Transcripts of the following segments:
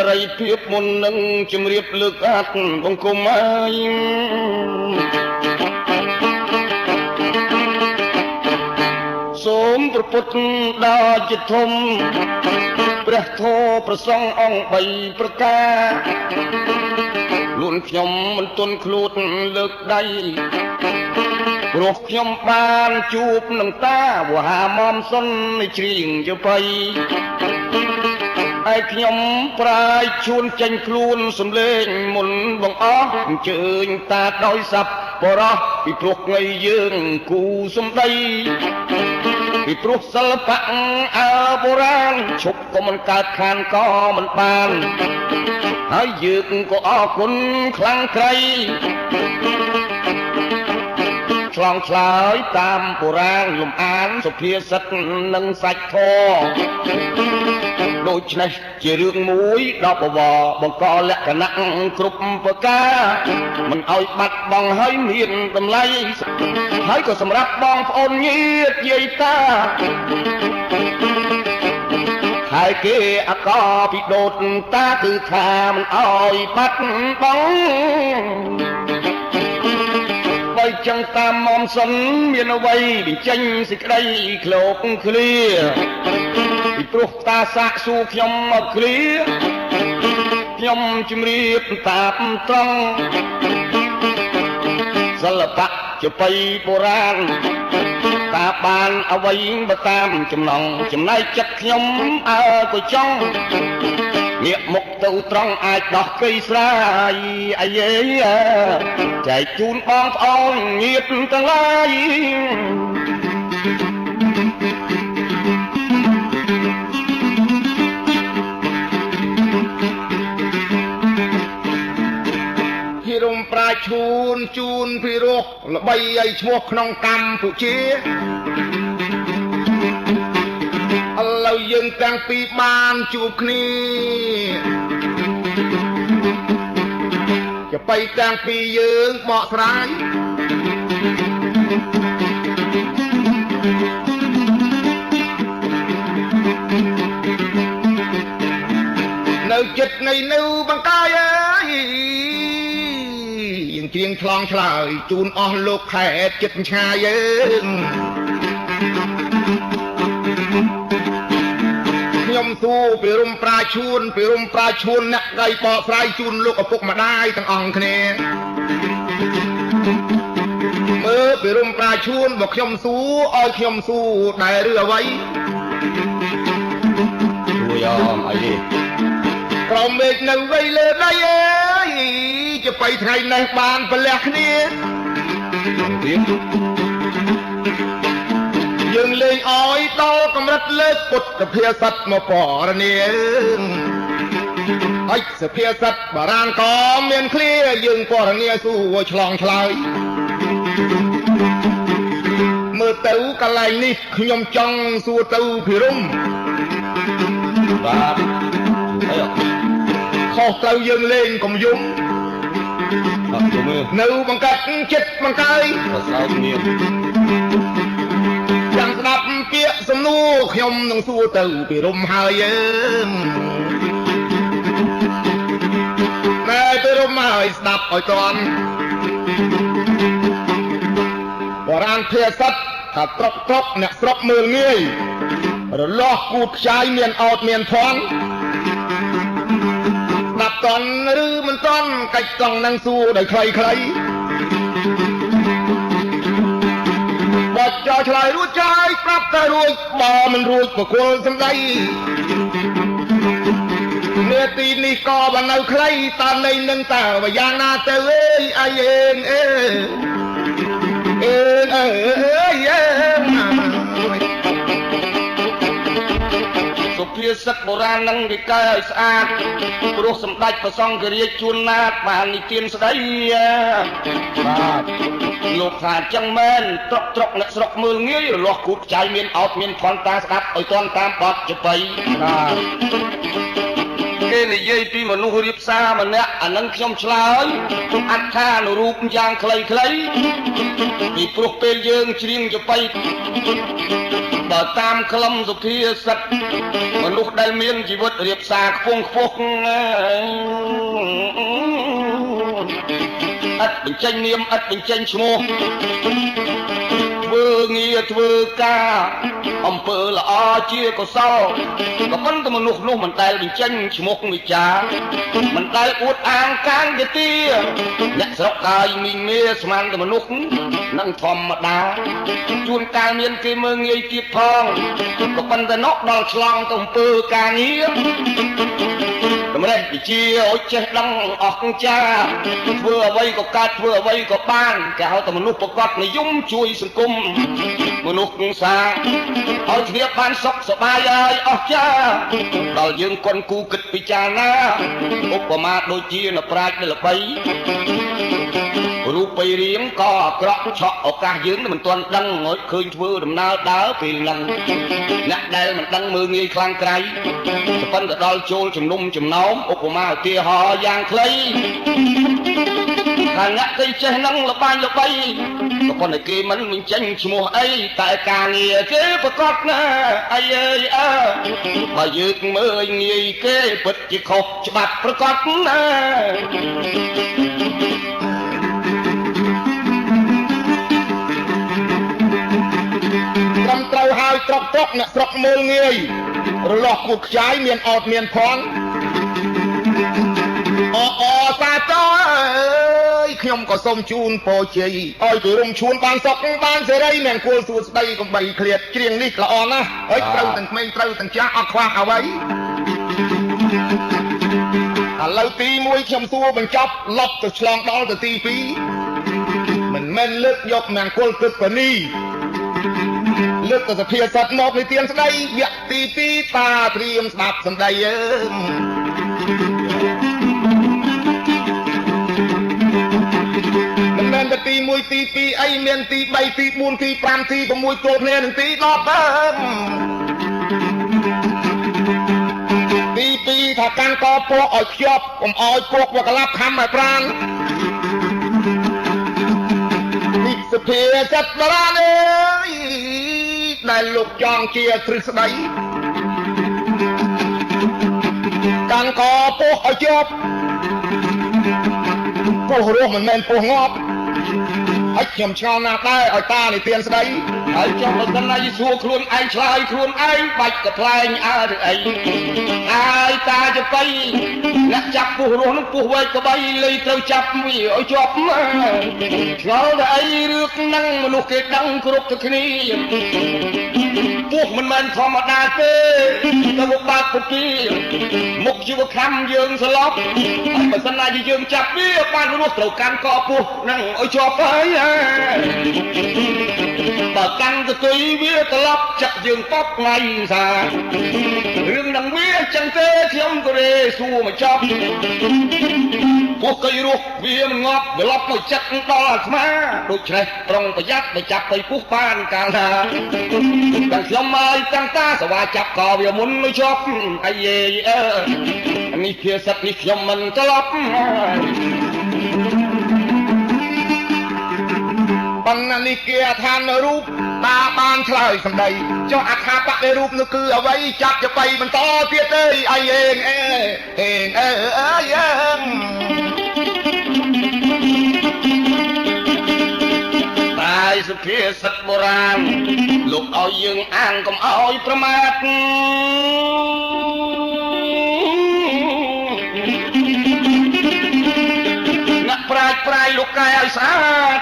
រីភាពមុននឹងជំរាបលើកអាត់បង្គំហើយសូមប្រពុតដល់ជាធំព្រះធម៌ប្រសង់អង្គ3ប្រការលួនខ្ញុំមិនទន់ខ្លួនលើកដៃព្រោះខ្ញុំបានជួបនឹងតាវហាមុំសុននៃជ្រៀងជបៃឯខ្ញុំប្រាយជួនចេញខ្លួនសំលេងមុនបងអស់អញ្ជើញតាដោយសັບបរោះពីព្រោះថ្ងៃយើងគូសំដីពីព្រោះសិល្បៈអើបុរាណឈប់ក៏មិនកើតខានក៏មិនបានហើយយើងក៏អរគុណខ្លាំងក្រៃឆ្លងឆ្លើយតាមបុរាណលំអានសុភាសិតនិងសាច់ធម៌ដូច្នេះជារឿងមួយដល់បវរបង្កលក្ខណៈគ្រប់ប្រការមិនឲ្យបាត់បង់ហើយមានតម្លៃហើយក៏សម្រាប់បងប្អូនញាតិយាយតាហើយគេអកពីដូតតាគឺថាមិនឲ្យបាត់បង់បើចឹងតាមមុំសិនមានអ្វីបញ្ចេញសេចក្តីឃ្លោកឃ្លាពីព្រោះតាសាក់សួរខ្ញុំមកឃ្លាខ្ញុំជំរាបតាមត្រង់សិល្បៈជបៃបុរាណតាបានអ្វីបើតាមចំណងចំណែកចិត្តខ្ញុំអើក៏ចង់ងាកមុខទៅត្រង់អាចដោះcâyស្រាយអាយេចែកជូនបងប្អូនញាតិទាំងឡាយពីរំប្រាឈូនជូនពីរោះល្បីឲ្យឈ្មោះក្នុងកម្ពុជាឥឡូវយើងទាំងពីរបានជួបគ្នាจะไปទាំងពីរយើងបកស្រាយនៅចិត្តនៃនៅបង្កាយអើយយើងច្រៀងឆ្លងឆ្លើយជូនអស់លោកខេត្តចិត្តឆ្ងាយយើងខ្ញុំសួរពីរំប្រាឈួនអ្នកដៃបកស្រាយជូនលោកឪពុកម្ដាយទាំងអង្គគ្នាមើលពីរំប្រាឈួនបើខ្ញុំសួរឲ្យខ្ញុំសួរដែរឬអ្វីជួយអមអីទេក្រមមេឃនៅវៃលើដៃអើយจะไปថ្ងៃនេះបានប្រលះគ្នាទៀតយើងលេងអោយដល់កម្រិតលើកពុទ្ធភាសិតមកពរនាហើយសុភាសិតបារាណក៏មានឃ្លាយើងពរនាសួរឆ្លងឆ្លើយមើលទៅកន្លែងនេះខ្ញុំចង់សួរទៅភិរមបាទអីខុសត្រូវយើងលេងកុំយំនៅបង្កាត់ចិត្តបង្កាយប្រសើរមានចាំស្ដាប់ពាក្យសំណួរខ្ញុំនឹងសួរទៅពីរំហើយយើងណែពីរំហើយស្ដាប់ឲ្យតាន់បុរាណភាសិតថាត្រុកអ្នកស្រុកមើលងាយរលាស់គូតខ្ចាយមានអោតមានធន់ស្ដាប់តាន់ឬមិនតាន់កិច្ចកង់នឹងសួរដោយខ្លីបើចោលឆ្លើយរួចចាយប្រាប់តែរួចបើមិនរួចបកគលសំដីនាទីនេះក៏បាននៅខ្លីតានៃនឹងតើយ៉ាងណាទៅអើយអាយអេសុភាសិតបុរាណនឹងគេកែឲ្យស្អាតព្រោះសម្ដេចព្រះសង្ឃរាជជួនណាតបាននិទានស្ដីបាទលោកថាចឹងមែនត្រុកអ្នកស្រុកមើលងាយរលាស់គូតខ្ចាយមានអោតមានផនតាស្ដាប់ឲ្យទាន់តាមបទចបៃបាទគេ គេនិយាយពីមនុស្សរៀបសារម្នាក់អានឹងខ្ញុំឆ្លើយអត្ថានុរូបយ៉ាងខ្លីៗពីព្រោះពេលយើងច្រៀងចបៃបើតាមខ្លឹមសុភាសិតមនុស្សដែលមានជីវិតរៀបសារខ្ពង់ខ្ពស់អត់បញ្ចេញនាមអត់បញ្ចេញឈ្មោះធ្វើងារធ្វើការអំពើល្អជាកុសលក៏ប៉ុន្តែមនុស្សនោះមិនដែលបញ្ចេញឈ្មោះវិចារមិនដែលអួតអាងកាងយទាអ្នកស្រុកកាយមីងមេស្មានតែមនុស្សនឹងធម្មតាជួនកាលមានគេមើងងាយទៀតផងក៏ប៉ុន្តែនោះដល់ឆ្លងទៅអំពើការងារតម្រេចវិជាអុចចេះដឹងអស់ចាធ្វើអ្វីក៏កើតធ្វើអ្វីក៏បានគេហៅតែមនុស្សប្រកបនិយមជួយសង្គមមនុស្សសាឲ្យគ្នាបានសុខសប្បាយហើយអស់ចាដល់យើងគន់គូគិតពិចារណាឧបមាដូចជានប្រាជ្ញល្បីរូបបីរៀងក៏អាក្រក់ឆក់ឱកាសយើងមិនទាន់ដឹងឲ្យឃើញធ្វើដំណើរដើរពេលហ្នឹងអ្នកដែលមិនដឹងមើងងាយខ្លាំងក្រៃប៉ុន្តែដល់ចូលជំនុំចំណោមឧបមាឧទាហរណ៍យ៉ាងខ្លីខាងអ្នកគេចេះនឹងលបាញ់ល្បីក៏ប៉ុន្តែគេមិនបញ្ចេញឈ្មោះអីតែការងារគេប្រកបណាអីអើបើយើងមើលងាយគេពិតជាខុសច្បាប់ប្រកបណាត្រឹមត្រូវហើយត្រកអ្នកស្រុកមើលងាយរលាស់គួតខ្ចាយមានអត់មានផងសាទរអើយខ្ញុំក៏សូមជូនពរជ័យឲ្យទៅរំឈួនបានសុខបានសេរីមិនគួរសួស្ដីកំបីឃ្លាតច្រៀងនេះល្អណាស់ហើយត្រូវទាំងក្មេងត្រូវទាំងចាស់អត់ខ្វះអ្វីឥឡូវទី1ខ្ញុំសួរបញ្ចប់លប់ទៅឆ្លងដល់ទៅទី2មិនមែនលើកយកមង្គលគិតបនីលើកទៅសភាសិទ្ធមកនិទានស្ដីវគ្គទី2តាត្រៀមស្ដាប់សម្ដីមិនមែនតែទី1ទី2អីមានទី3ទី4ទី5ទី6ចូលគ្នានឹងទី10ទី2ថាកាន់កពោះឲ្យខ្ជាប់កុំឲ្យពោះវាក្លាប់ខំឲ្យប្រានទីសភាសិទ្ធបរានអើយដែលលោកចង់ជាទ្រឹស្ដីកាន់កពោះឲ្យជាប់ពោះរស់មិនមែនពោះងាប់ហើយខ្ញុំឆ្ងល់ណាស់ដែរឲ្យតានិទានស្ដីហើយចង់បើសិនណាយីសួរខ្លួនឯងឆ្លើយខ្លួនឯងបាច់កថ្លែងអើឬអីហើយតាចបៃអ្នកចាប់ពោះរស់នឹងពោះវែកក្បីលៃត្រូវចាប់វាឲ្យជាប់ឆ្ងល់តែអីរឿងហ្នឹងមនុស្សគេដឹងគ្រប់ទៅគ្នាពោះមិនមែនធម្មតាទេទៅមកបាក់ពុគីមុខជីវខំយើងស្លាប់ហើយបើសិនណាយើងចាប់វាបានរស់ត្រូវកាន់កពោះហ្នឹងឲ្យជាប់ហើយបើកាន់ទៅទុយវាត្រឡប់ចាក់យើងតបថ្ងៃសារឿងហ្នឹងវាចឹងទេខ្ញុំក៏រេសួរមកចប់ពោះកៃរស់វាមិនងាប់ត្រឡប់មកចិត្តដល់អាត្មាដូច្នេះប្រុងប្រយ័ត្នបើចាប់ទៅពោះបានកាលណាតែខ្ញុំមកតាំងតាសវាចាប់ក៏វាមុនទៅជាប់អីនេះភាសិតនេះខ្ញុំមិនត្រឡប់បណ្ណានិគាឋានរូបតាបានឆ្លើយសម្ដីចុះអក្ខាបៈរូបនោះគឺអ្វីចាប់ទៅបីបន្តទៀតទេអីតែសុភាសិតបុរាណលោកឲ្យយើងអានកុំឲ្យប្រមាទប្រាយលោកកាយឲ្យស្អាត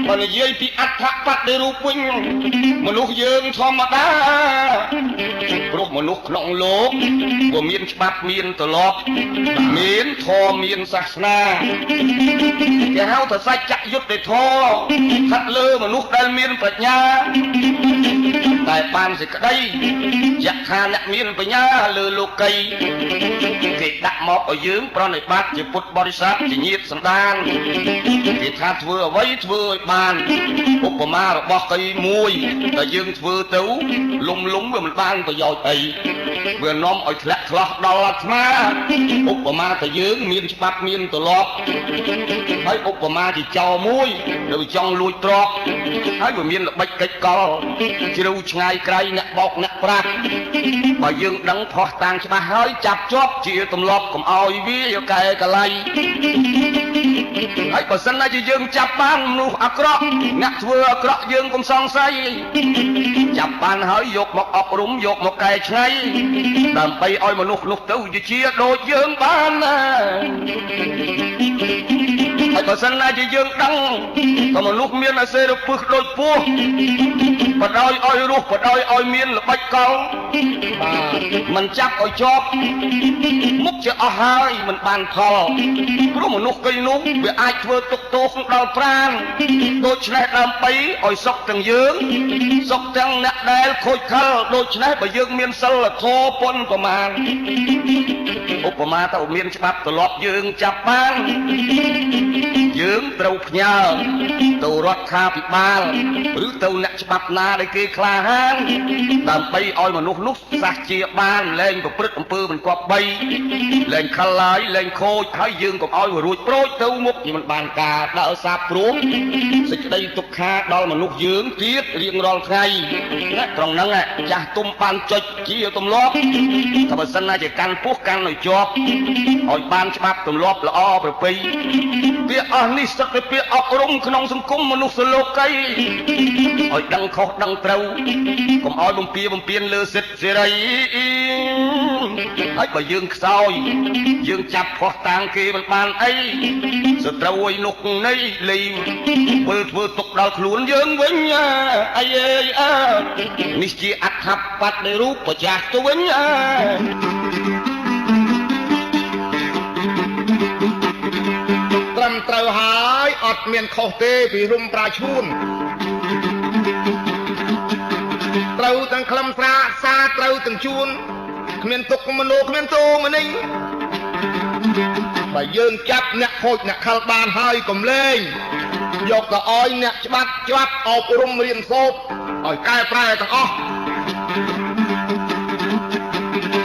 បើនិយាយពីអត្ថបទនៃរូបវិញមនុស្សយើងធម្មតាព្រោះមនុស្សក្នុងលោកក៏មានច្បាប់មានទម្លាប់មានធម៌មានសាសនាគេហៅថាសច្ចយុត្តិធម៌ស្ថិតលើមនុស្សដែលមានប្រាជ្ញាតែបានសេចក្តីយថាអ្នកមានបញ្ញាលើលោកីគេដាក់មកឲ្យយើងប្រណិប័តជាពុទ្ធបរិស័ទជាញាតិសន្តានគេថាធ្វើអ្វីធ្វើឲ្យបានឧបមារបស់កីមួយតែយើងធ្វើទៅលំវាមិនបានប្រយោជន៍អី វានាំឲ្យធ្លាក់ឆ្លោះដល់អាត្មាឧបមាថាយើងមានច្បាប់មានទម្លាប់ហើយឧបមាជាចោរមួយនៅចង់លួចទ្រព្យហើយវាមានល្បិចកិច្ចកលជ្រៅឆ្ងាយក្រៃអ្នកបោកអ្នកប្រាស់បើយើងដឹងផោះតាំងច្បាស់ហើយចាប់ជាប់ជាទម្លាប់កុំឲ្យវាយកកែកលៃហើយបើសិនណាជាយើងចាប់បានមនុស្សអាក្រក់អ្នកធ្វើអាក្រក់យើងកុំសង្ស័យចាប់បានហើយយកមកអប់រំយកមកកែច្នៃដើម្បីឲ្យមនុស្សនោះទៅជាដូចយើងបានណាហើយបើសិនណាជាយើងដឹងក៏មនុស្សមានអាសេរពឹសដូចពស់បដោយឲ្យរស់បដោយឲ្យមានល្បិចកលបាទមិនចាប់ឲ្យជាប់មុខជាអស់ហើយមិនបានផលព្រោះមនុស្សកៃនោះវាអាចធ្វើទុកទោសដល់ប្រាណដូច្នេះដើម្បីឲ្យសុខទាំងយើងសុខទាំងអ្នកដែលខូចខលដូច្នេះបើយើងមានសិលធម៌ពុនប្រមាណឧបមាទៅមានច្បាប់ទម្លាប់យើងចាប់បានយើងត្រូវផ្ញើទៅរដ្ឋាភិបាលឬទៅអ្នកច្បាប់ណាដែលគេក្លាហានដើម្បីឲ្យមនុស្សនោះសះជាបានលែងប្រព្រឹត្តអំពើមិនគប្បីលែងខលឡាយលែងខូចហើយយើងកុំឲ្យរួចប្រូចទៅមុខនេះមិនបានការដើរសាបព្រោះសេចក្តីទុក្ខាដល់មនុស្សយើងទៀតរៀងរាល់ថ្ងៃត្រង់ហ្នឹងចាស់ទុំបានចុចជាទម្លាប់តែបើសិនណាជាកាន់ពោះកាន់ឲ្យជាប់ឲ្យបានច្បាប់ទម្លាប់ល្អប្រពៃពាក្យអស់នេះសិតតែពាក្យអប់រំក្នុងសង្គមមនុស្សលោកីឲ្យដឹងខុសដឹងត្រូវកុំឲ្យបំពៀនលើសិទ្ធិសេរីហើយបើយើងខ្សោយយើងចាប់ខុសតាំងគេមិនបានអីសត្រូវឲ្យនុកនេះលីវិលធ្វើទុកដល់ខ្លួនយើងវិញអីនេះជាអត្ថបទនៃរូបប្រចាស់ទៅវិញត្រឹមត្រូវហើយអត់មានខុសទេពីរុំប្រាឈួនត្រូវទាំងខ្លឹមសារត្រូវទាំងជួនគ្មានទុកមโนគ្មានទោមនេះបើយើងចាប់អ្នកខូចអ្នកខលបានហើយកុំលែងយកទៅឲ្យអ្នកច្បាប់អប់រំរៀនសូត្រឲ្យកែប្រែទាំងអស់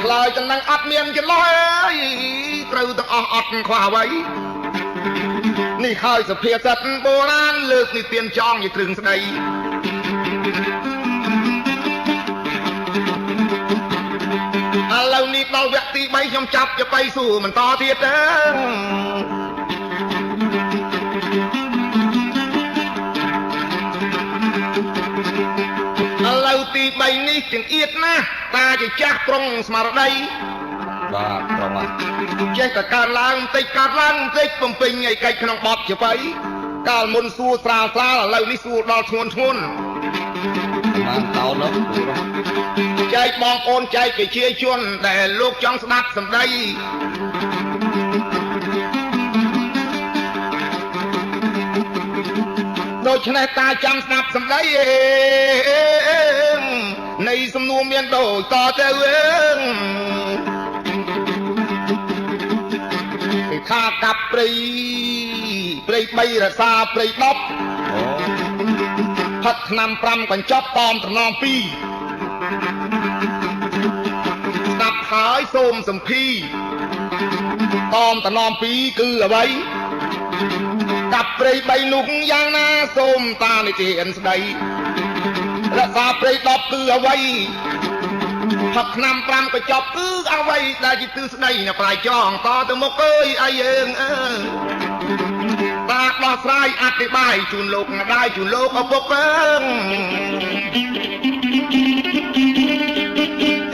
ខ្លាយចំណងអត់មានចន្លោះអើយត្រូវទាំងអស់អត់ខ្វះអ្វីនេះហើយសុភាសិតបុរាណលើកនិទានចងជាគ្រឿងស្ដីឥឡូវនេះដល់វគ្គទី3ខ្ញុំចាប់ទៅសួរបន្តទៀតឥឡូវទី3នេះចង្អៀតណាស់តាជាចាស់ប្រុងស្មារតីបាទប្រុងចេះតែកើតឡើងបន្តិចបំពេញឯកិច្ចក្នុងបទជាបៃកាលមុនសួរស្រាលឥឡូវនេះសួរដល់ធ្ងន់បានតោនោះចែកបងប្អូនចែកប្រជាជនដែលលោកចង់ស្ដាប់សម្ដីដូច្នេះតាចាំស្ដាប់សម្ដីនៃសំណួរមានដូចតទៅថាកាប់ព្រៃ3រក្សាព្រៃ10ផឹកឆ្នាំ5កញ្ចប់តមតំណង2ស្ដាប់ហើយសូមសម្ភីតមតំណង2គឺអ្វីកាប់ព្រៃ3នោះយ៉ាងណាសូមតានិទានស្ដីរក្សាព្រៃ10គឺអ្វីផឹកឆ្នាំ5កញ្ចប់គឺអ្វីដែលជាទិសស្ដីនៅប្រាយចងតទៅមុខអើយអាយើងតាដោះស្រាយអธิบายជូនលោកម្ដាយជូនលោកឪពុក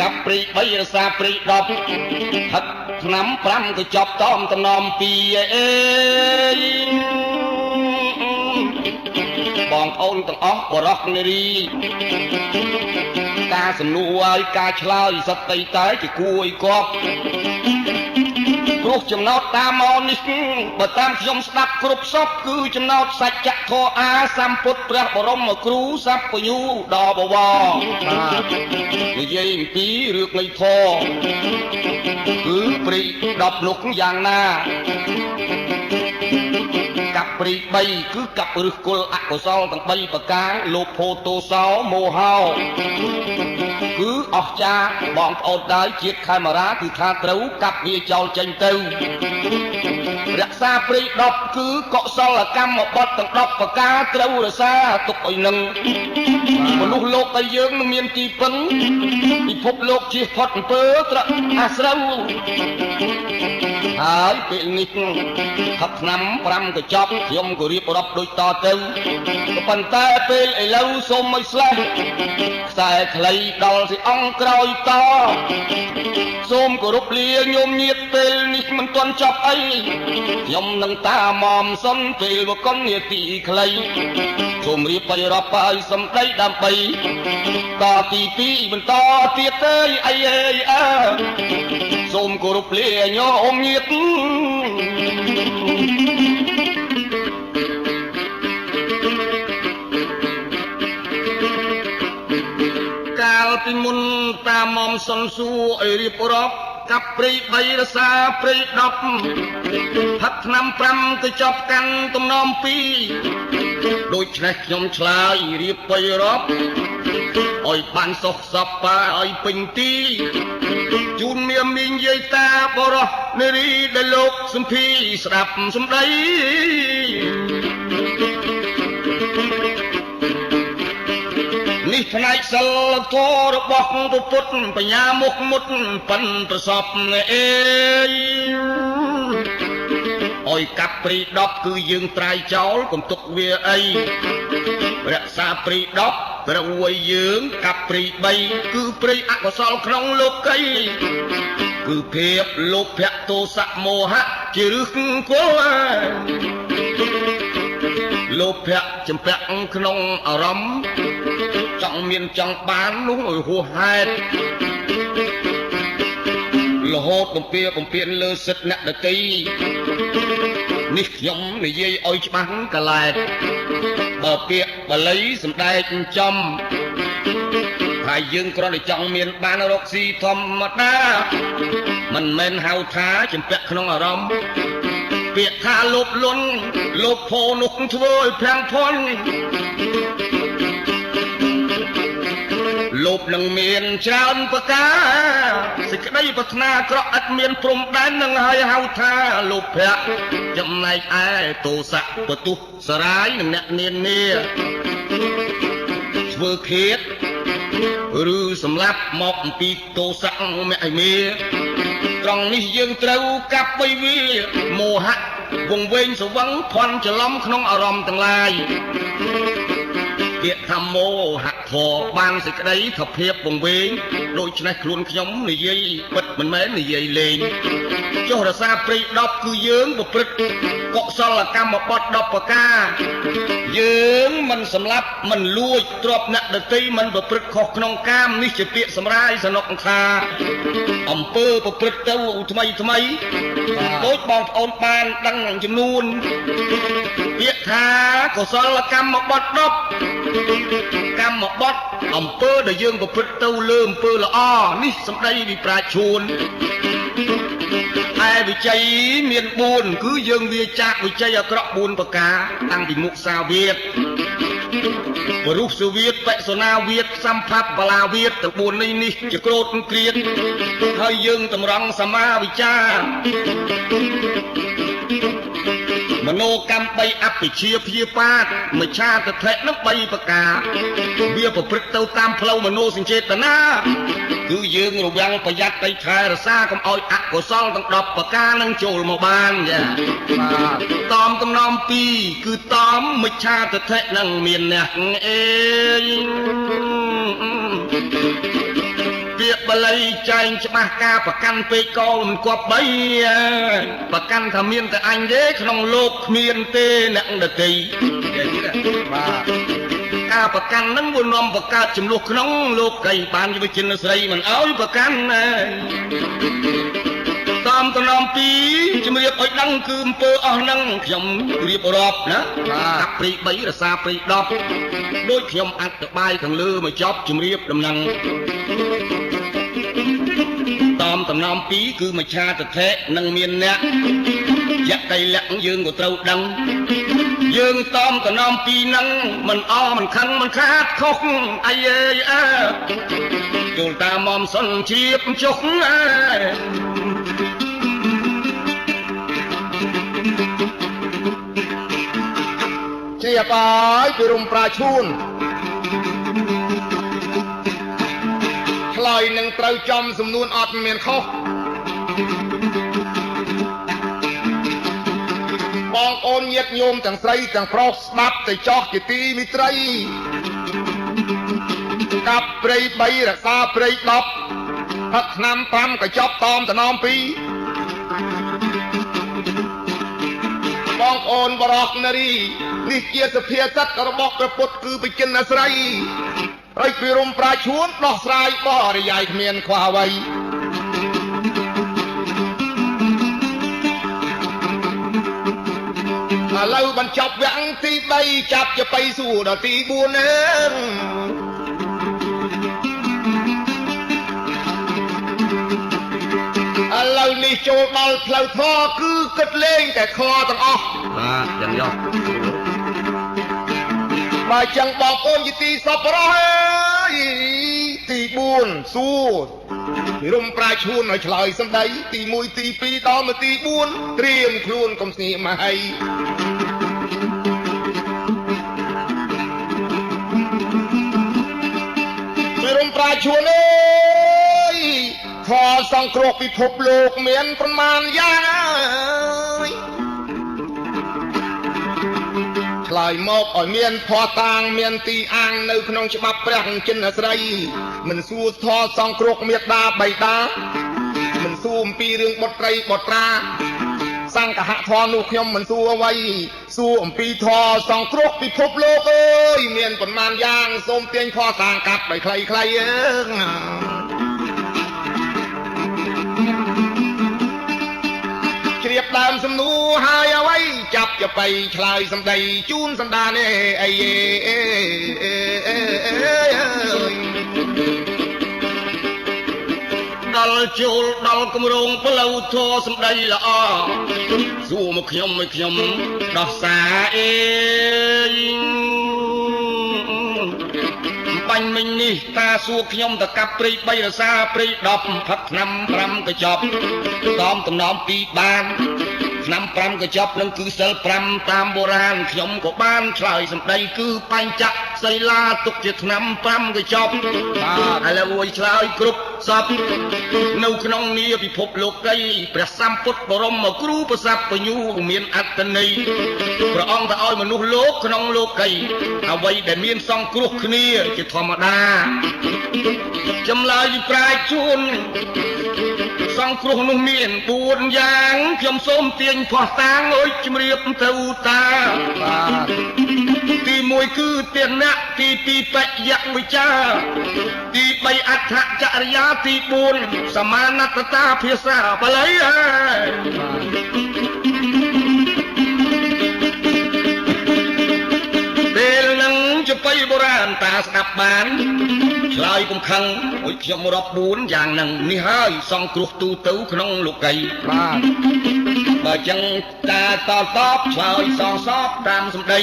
កាប់ព្រៃ3រក្សាព្រៃ10ផឹកឆ្នាំ5កញ្ចប់តមតំណំ2អើយបងប្អូនទាំងអស់បរោះនារីការសំណួរហើយការឆ្លើយសត្វតែជាគួរឲ្យគប់ព្រោះចំណោទតាមមកនេះបើតាមខ្ញុំស្ដាប់គ្រប់សពគឺចំណោទសច្ចធម៌អាសម្ពុទ្ធព្រះបរមគ្រូសัพពញូដល់បវរនិយាយអំពីរឿងនៃធម៌គឺព្រៃ10លុកយ៉ាងណា កាប់ព្រី3គឺកាប់ឫសគល់អកុសលទាំង3ប្រការលោភោទោសោមោហោគឺអស្ចារ្យបងប្អូនដែរជាតិខេមរាគឺថាត្រូវកាប់វាចោលចេញទៅរក្សាព្រី10គឺកុសលកម្មបត្តិទាំង10ប្រការត្រូវរក្សាទុកឲ្យនឹងមនុស្សលោកតែយើងនឹងមានទីពឹងពិភពលោកជៀសផុតអំពើត្រអាស្រូវហើយពេលនេះផឹកឆ្នាំ5កញ្ចប់ខ្ញុំក៏រៀបរាប់ដូចតទៅប៉ុន្តែពេលឥឡូវសូមមិនស្លេះខ្សែខ្លីដល់សិអង្គក្រោយតសូមគោរពលាញោមញាតពេលនេះមិនទាន់ចប់អីខ្ញុំនឹងតាមមសុនពេលវកុននាទីខ្លីសូមរៀបបញ្រាប់ឲ្យសំដីដើម្បីតទី2បន្តទៀតទេអីអើសូមគោរពលាញោមញាតកាលពីមុនតាមមសុនសួរឲ្យរៀបរាប់កាប់ព្រី3រសាព្រី10ផឹកឆ្នាំ5ទៅចប់កាន់ទំនំ2ដូច្នេះខ្ញុំឆ្លើយរៀបបញ្រាប់ឲ្យបានសុខសប្បាយឲ្យពេញទីជូនមានមីងយាយតាបរោះនារីដែលលោកសំភីស្ដាប់សំដីនេះផ្នែកសិលធម៌របស់ពុទ្ធបញ្ញាមុខមុតប៉ិនប្រសពអេអុយកាប់ព្រី10គឺយើងត្រាយចោលកុំទុកវាអីរក្សាព្រី10ត្រូវឲ្យយើងកាប់ព្រី3គឺព្រីអកុសលក្នុងលោកីគឺភាពលោភៈទោសៈមោហៈជាឫសគល់លោភៈចម្ពាក់ក្នុងអារម្មណ៍ចង់មានចង់បាននោះឲ្យហួសហេតុរហូតបំពេញលើសិទ្ធិអ្នកដទៃនេះខ្ញុំនិយាយឲ្យច្បាស់កលែតបើពាក្យបាលីសម្ដែងចំហើយយើងគ្រាន់តែចង់មានបានរកស៊ីធម្មតាមិនមែនហៅថាចម្ពាក់ក្នុងអារម្មណ៍ពាក្យថាលោភលន់លោភោនោះធ្វើឲ្យប្រាំងភ័ន្តលោភនឹងមានច្រើនប្រការសេចក្តីប្រាថ្នាអាក្រក់ឥតមានព្រំដែននឹងហើយហៅថាលោភៈចំណែកឯទោសៈបទុះសរាយនឹងអ្នកនានាធ្វើឃាតឬសម្លាប់មកអំពីទោសៈមហិមាត្រង់នេះយើងត្រូវកាប់បីវាមោហៈវង្វេងស្វឹងភ័ន្តច្រឡំក្នុងអារម្មណ៍ទាំងឡាយពាក្យថាមោហៈធម៌បានសេចក្តីថាភាពវង្វេងដូច្នេះខ្លួនខ្ញុំនិយាយពិតមិនមែននិយាយលេងចុះរសាព្រី10គឺយើងប្រព្រឹត្តកុសលកម្មបត្តិ10ប្រការយើងមិនសម្លាប់មិនលួចទ្រព្យអ្នកដទៃមិនប្រព្រឹត្តខុសក្នុងកាមនេះជាពាក្យសម្រាយសនុកថាអំពើប្រព្រឹត្តទៅថ្មីដូចបងប្អូនបានដឹងចំនួនពាក្យថាកុសលកម្មបត្តិ10កម្មបត្តិអំពើដែលយើងប្រព្រឹត្តទៅលើអំពើល្អនេះសម្ដីវិប្រាជ្ញឯវិជ័យមាន4គឺយើងវាចាកវិជ័យអាក្រក់4ប្រការតាំងពីមុសាវាទបរុសវាទបសុណាវាទសម្ផបលាវាទទាំង4នេះជាក្រោតគ្រៀតហើយយើងតម្រង់សមាវិចាមនោកម្ម3អភិជាព្យាបាទមច្ឆាទិដ្ឋិនឹង3ប្រការវាប្រព្រឹត្តទៅតាមផ្លូវមនោសញ្ចេតនាគឺយើងរវាំងប្រយ័ត្នតែថែរក្សាកុំឲ្យអកុសលទាំង10ប្រការនឹងចូលមកបានចាបាទតំតំណំ2គឺតំមច្ឆាទិដ្ឋិនឹងមានអ្នកអេពាក្យបាលីចែងច្បាស់ការប្រកាន់ពេកកលមិនគប់3ប្រកាន់ថាមានតែអញទេក្នុងលោកគ្មានទេអ្នកដទៃបាទការប្រកាន់នឹងវានាំបង្កើតចំនួនក្នុងលោកីបានយុវជនស្រីមិនអោយប្រកាន់តាមតំណំ2ជំរាបឲ្យដឹងគឺអំពើអស់នឹងខ្ញុំរៀបរាប់ណាកាប់ព្រី3រសាព្រី10ដូចខ្ញុំអត្ថបាយខាងលើមកចប់ជំរាបដំណឹងតាមតំណំ2គឺមច្ឆាទិដ្ឋិនឹងមានអ្នក យ៉ាក់កៃលាក់យើងក៏ត្រូវដឹងយើងតំតំណំពីនឹងមិនអមិនខឹងមិនខាតខុសអីអើយអើចូលតាមមុំសុនជ្រាបចុះអើជ្រាបហើយពីរុំប្រាឈួនឆ្លើយនឹងត្រូវចំសំនួនអត់មានខុសបងអូនញាតិញោមទាំងស្រីទាំងប្រុសស្ដាប់ទៅចោះជាទីមិត្តរីកាប់ព្រៃ3រក្សាព្រៃ10ផឹកឆ្នាំ5ក៏ចប់តមតំណំ2បងអូនបរោះនារីនេះជាសភាសិទ្ធិរបស់ព្រះពុទ្ធគឺបជនអាស្រ័យហើយពីរុំប្រាឈួនដោះស្រាយបរិយាយគ្មានខ្វះអ្វីឥឡូវបញ្ចប់វគ្គទី3ចាប់ទៅไปសួរដល់ទី4ឥឡូវនេះចូលដល់ផ្លូវធម៌គឺគិតលេងតែខទាំងអស់បាទយ៉ាងយ៉ោះបើចឹងបងប្អូនជាទីសប្បុរសហើយទី4សួរពីរុំប្រាឈួនឲ្យឆ្លើយសំដីទី1ទី2ដល់មកទី4ត្រៀមខ្លួនកុំស្ងៀមមកហើយពីរុំប្រាឈួនអើយខសង្គ្រោះពិភពលោកមានប្រមាណយ៉ាងហើយឆ្លើយមកឲ្យមានភ័ស្តុតាងមានទីអាងនៅក្នុងច្បាប់ព្រះចិនអាស្រ័យមិនសួរធម៌សង្គ្រោះមេត្តាបៃតាមិនសួរអំពីរឿងបុត្រីបុត្រាសង្កហធម៌នោះខ្ញុំមិនសួរអ្វីសួរអំពីធម៌សង្គ្រោះពិភពលោកអើយមានប៉ុន្មានយ៉ាងសូមទាញខសាងកាត់ដោយខ្លីៗជ្រាបដើមសំណួរហើយអ្វីចាប់ទៅไปឆ្លើយសំដីជូនសម្ដានអីដល់ចូលដល់គម្រោងផ្លូវធម៌សំដីល្អសួរមកខ្ញុំដោះសារអេបាញ់មិញនេះតាសួរខ្ញុំទៅកាប់ព្រៃ3រសាព្រៃ10ផឹកឆ្នាំ5ក៏ចប់តំតំណំ2បានឆ្នាំ5ក៏ចប់នឹងគឺសិល5តាមបុរាណខ្ញុំក៏បានឆ្លើយសម្ដីគឺបញ្ចៈសីលាទុកជាឆ្នាំ5ក៏ចប់បាទឥឡូវអួយឆ្លើយគ្រប់សពនៅក្នុងនីពិភពលោកីព្រះសម្ពុទ្ធបរមគ្រូប្រសព្វបញ្ញូមានអត្តន័យព្រះអង្គទៅឲ្យមនុស្សលោកក្នុងលោកីអ្វីដែលមានសង្គ្រោះគ្នាជាធម្មតាចម្លើយប្រាជ្ញជួនសង្គ្រោះនោះមាន4យ៉ាងខ្ញុំសូមទាញភ័ស្តុតាងអើយជំរាបទៅតាបាទទី1គឺទានៈទី2បច្ចៈវិចាទី3អដ្ឋចរិយាទី4សមានតតាភាសាបាលីពេលនឹងចបៃបុរាណតាស្ដាប់បានឆ្លើយកុំខឹងអុយខ្ញុំរាប់4យ៉ាងហ្នឹងនេះហើយសង្គ្រោះទូទៅក្នុងលោកីបាទបើចឹងតាតបឆ្លើយសងសពតាមសម្ដី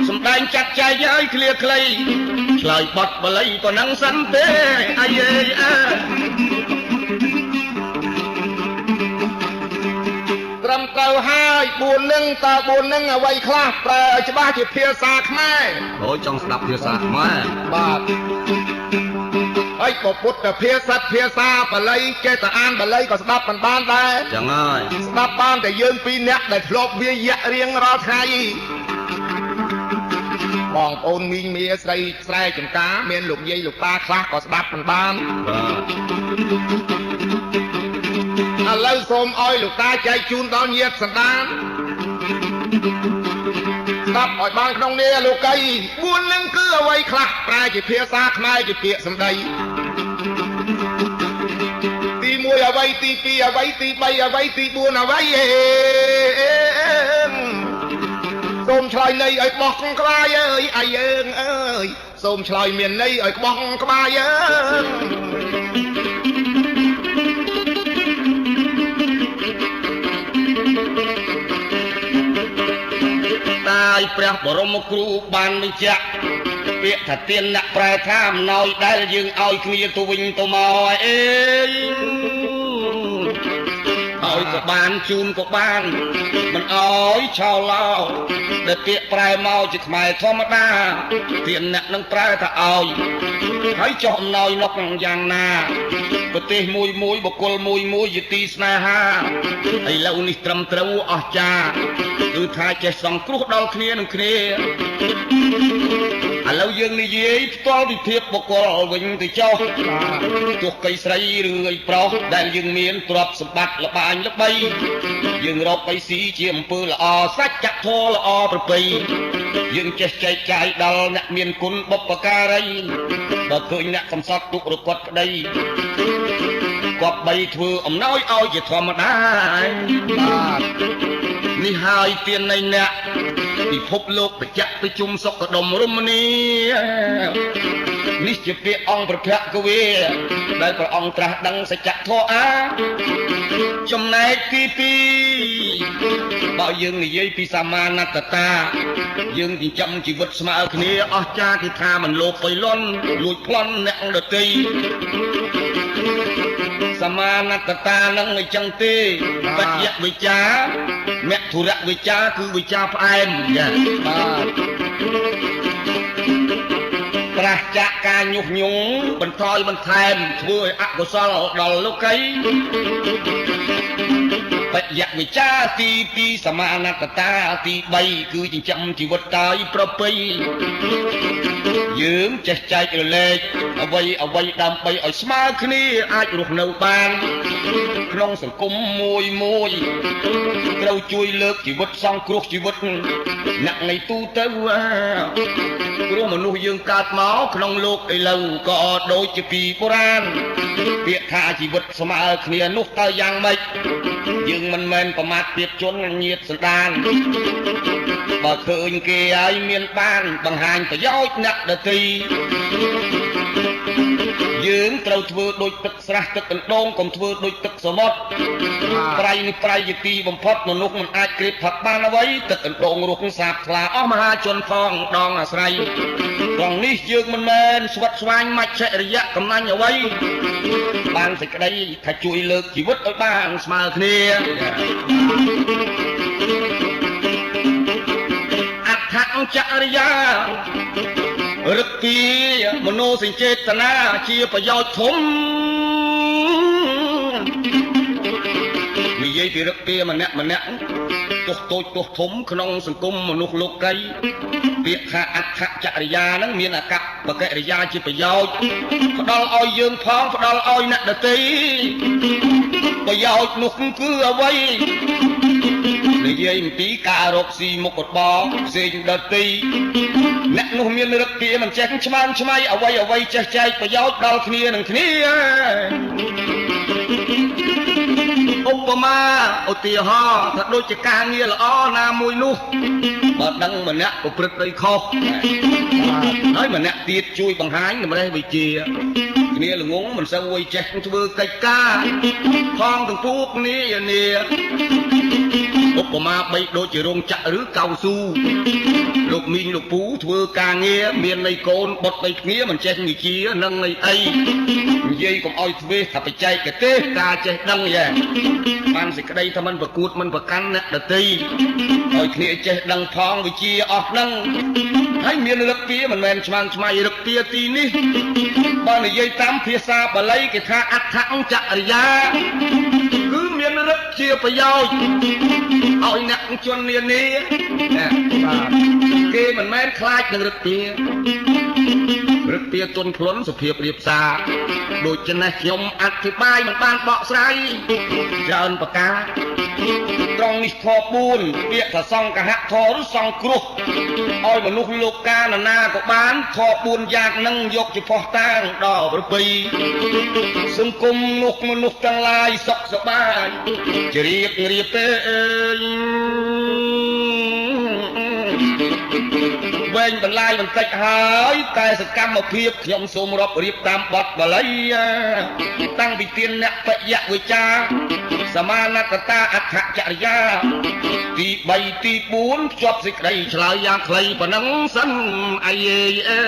សម្ដែងចាត់ចែងឲ្យឃ្លាខ្លីឆ្លើយបត់បាលីប៉ុណ្ណឹងសិនទេអាយអើត្រឹមត្រូវហើយ4នឹងតើ4នឹងអ្វីខ្លះប្រែឲ្យច្បាស់ជាភាសាខ្មែរអូយចង់ស្ដាប់ភាសាខ្មែរបាទហើយពុទ្ធភាសាភាសាបាលីចេះតែអានបាលីក៏ស្ដាប់មិនបានដែរចឹងហើយស្ដាប់បានតែយើង2នាក់ដែលធ្លាប់វាយៈរៀងរាល់ថ្ងៃបងប្អូនមីងមាស្រីស្រែចំការមានលោកយាយលោកតាខ្លះក៏ស្ដាប់មិនបានឥឡូវសូមឲ្យលោកតាចែកជូនដល់ញាតិសន្តានស្ដាប់ឲ្យបានក្នុងនេះលោកី4នឹងគឺអ្វីខ្លះប្រែជាភាសាខ្មែរជាពាក្យសម្ដីទី1អ្វីទី2អ្វីទី3អ្វីទី4អ្វីសូមឆ្លើយន័យឲ្យបោះក្បាលអើយអាយើងអើយសូមឆ្លើយមានន័យឲ្យបោះក្បាលអើយ ហើយព្រះបរមគ្រូបានបញ្ជាក់ពាក្យថាទានអ្នកប្រែថាអំណោយដែលយើងឲ្យគ្នាទៅវិញទៅមកអេឲ្យក៏បានជូនក៏បានមិនឲ្យឆោឡោដែលពាក្យប្រែមកជាខ្មែរធម្មតាទានអ្នកនឹងប្រែថាឲ្យហើយចុះអំណោយនោះយ៉ាងណាប្រទេសមួយបុគ្គលមួយជាទីស្នេហាឥឡូវនេះត្រឹមត្រូវអស្ចារ្យគឺថាចេះសង្គ្រោះដល់គ្នានឹងគ្នាឥឡូវយើងនិយាយផ្ទាល់ពីភាពបុគ្គលវិញទៅចុះទោះកៃស្រីឬអីប្រុសដែលយើងមានទ្រព្យសម្បត្តិល្បាញល្បីយើងរកបៃស៊ីជាអំពើល្អសច្ចធម៌ល្អប្រពៃយើងចេះចែកចាយដល់អ្នកមានគុណបុព្វការីបើឃើញអ្នកកំសត់ទុករកត់ក្តីគប្បីធ្វើអំណោយឲ្យជាធម្មតាបាទនេះហើយទាននៃអ្នកពិភពលោកបច្ចៈប្រជុំសុខដុមរមនីនេះជាពាក្យអង្គប្រភគវេដែលព្រះអង្គត្រាស់ដឹងសច្ចធម៌ចំណែកទី2បើយើងនិយាយពីសមាណត្តតាយើងចិញ្ចឹមជីវិតស្មើគ្នាអស្ចារ្យគឺថាមិនលោភបិលន់លួចប្លន់អ្នកដទៃសមាណត្តតានឹងអញ្ចឹងទេបច្ចៈវិចាមធុរវិចាគឺវិចាផ្អែមចាបាទប្រះចាកការញុះញង់បន្ថយបន្ថែមធ្វើឲ្យអកុសលដល់លោកីបច្ចៈវិចាទី2សមាណត្តតាទី3គឺចិញ្ចឹមជីវិតតាយប្រពៃយើងចេះចែករលែកអ្វីដើម្បីឲ្យស្មើគ្នាអាចរស់នៅបានក្នុងសង្គមមួយត្រូវជួយលើកជីវិតសង្គ្រោះជីវិតអ្នកនៃទូទៅព្រោះមនុស្សយើងកើតមកក្នុងលោកឥឡូវក៏ដូចជាពីបុរាណពាក្យថាជីវិតស្មើគ្នានោះតើយ៉ាងម៉េចយើងមិនមែនប្រមាថពាក្យជនញាតសន្តានបើឃើញគេឲ្យមានបានបង្ហាញប្រយោជន៍អ្នកដទៃយើងត្រូវធ្វើដូចទឹកស្រះទឹកកណ្ដូងកុំធ្វើដូចទឹកសមុទ្រប្រៃនេះប្រៃជាទីបំផុតមនុស្សមិនអាចក្រៀបផឹកបានអ្វីទឹកកណ្ដូងរស់សាបថ្លាអស់មហាជនផងដងអាស្រ័យត្រង់នេះយើងមិនមែនស្វិតស្វាញមច្ឆរិយៈកំណាញ់អ្វីបានសេចក្តីថាជួយលើកជីវិតឲ្យបានស្មើគ្នាអដ្ឋចរិយារឹកពីមនោសញ្ចេតនាជាប្រយោជន៍ធំនិយាយពីរឹកពីម្នាក់ទោះតូចទោះធំក្នុងសង្គមមនុស្សលោកីពាក្យថាអដ្ឋចរិយានឹងមានអកប្បកិរិយាជាប្រយោជន៍ផ្ដល់ឲ្យយើងផងផ្ដល់ឲ្យអ្នកដទៃប្រយោជន៍នោះគឺអ្វីនិយាយអំពីការរកស៊ីមុខរបរផ្សេងដទៃអ្នកនោះមានរឹកពីមិនចេះឆ្មាំឆ្មៃអ្វីចេះចែកប្រយោជន៍ដល់គ្នានឹងគ្នាឧបមាឧទាហរណ៍ថាដូចជាការងារល្អណាមួយនោះបើដឹងម្នាក់ប្រព្រឹត្តដីខុសហើយម្នាក់ទៀតជួយបង្ហាញតម្រេះវិជាគ្នាល្ងងមិនសូវឲ្យចេះធ្វើកិច្ចការផងទាំងពួកគ្នានាឧបមាបីដូចជារោងចក្រឬកៅស៊ូលោកមីងលោកពូធ្វើការងារមានន័យកូនបុតបីគ្នាមិនចេះវិជានឹងន័យអីនិយាយកុំឲ្យធ្វើថាបច្ចេកទេសការចេះដឹងយ៉ាងបានសេចក្តីថាមិនប្រកួតមិនប្រកាន់អ្នកដទៃឲ្យគ្នាចេះដឹងផងវិជាអស់ហ្នឹងហើយមានរឹកពីមិនមែនឆ្មាំឆ្មៃរឹកពីទីនេះបើនិយាយតាមភាសាបាលីគេថាអដ្ឋចរិយាគឺមានរឹកជាប្រយោជន៍ឲ្យអ្នកជននានាគេមិនមែនខ្លាចនឹងរឹកពីទន់ភ្លន់សុភាពរៀបសារដូចជានេះខ្ញុំអធិប្បាយមិនបានបកស្រាយច្រើនប្រការត្រង់នេះធម៌4ពាក្យថាសង្កហៈធម៌ឬសង្គ្រោះឲ្យមនុស្សលោកកាលណាក៏បានធម៌4យ៉ាងនឹងយកជាផុសតាងដល់ប្រពៃសង្គមនោះមនុស្សទាំងឡាយសុខសប្បាយជ្រាបទេអើយវ ងបន្លាយបន្តិចហើយតែសកម្មភាពខ្ញុំសូមរាប់រៀបតាមបទបាលីតាំងពីទានអ្នកបយៈវិចាសមានកតាអខចរិយាទី3ទី4ភ្ជាប់សេចក្តីឆ្លើយយ៉ាងខ្លីប៉ុណ្ណឹងសិនអាយអើ